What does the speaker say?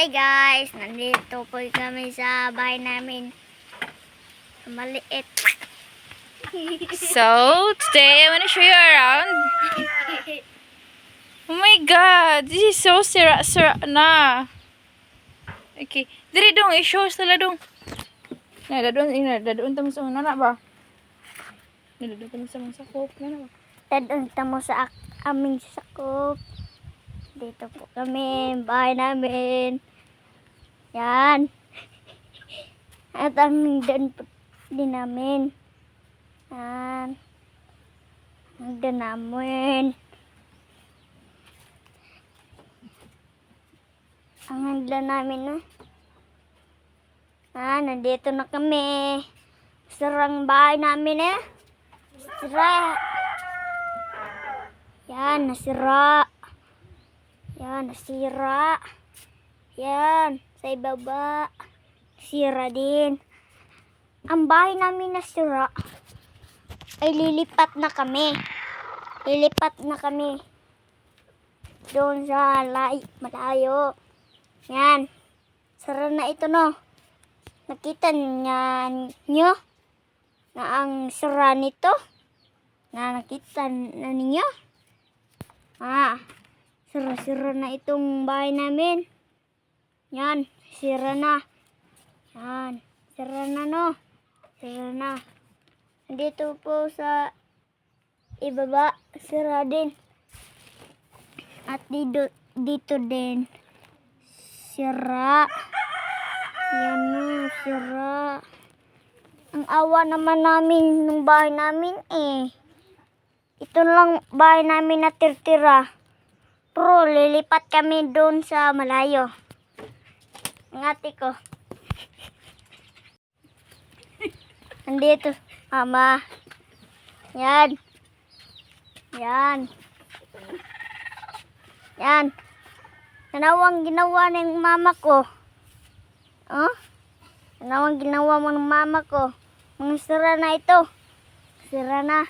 Hi guys! Nandito po kami sa bahay namin. Maliit. So, today I want to show you around. Oh my god, this is so sira-sira na. Okay, diri dong, i-show sila dong. Na, dadun tamo sa nana ba? Dadun tamo sa mga sakop, nana ba? Dadunta mo sa aming sakop. Dito po kami, bahay namin. Yan. At ang hagdan po din namin. Yan. Hagdan namin. Ang hagdan namin na. Nandito na kami. Sarang bahay namin eh. Sira. Yan, nasira. Yan, nasira. Yan, sa ibaba. Sira din. Ang bahay namin nasira. Ay lilipat na kami. Lilipat na kami. Doon sa malayo. Yan. Sara na ito no. Nakita niya nyo na ang sira nito. Nakita na ninyo. Sira-sira na itong bahay namin. Yan, sira na. Yan, sira na no. Sira na. Dito po sa ibaba, sira din. At dito din. Sira. Yan no, sira. Ang awa naman namin ng bahay namin eh. Ito lang bahay namin na tirtira. Pero lilipat kami doon sa malayo. Ang ate ko. Nandito, mama. Yan. Yan. Yan. Nanawang ginawa ng mama ko. Oh? Nanawang ginawa mo ng mama ko. Mga sira na ito. Sira na.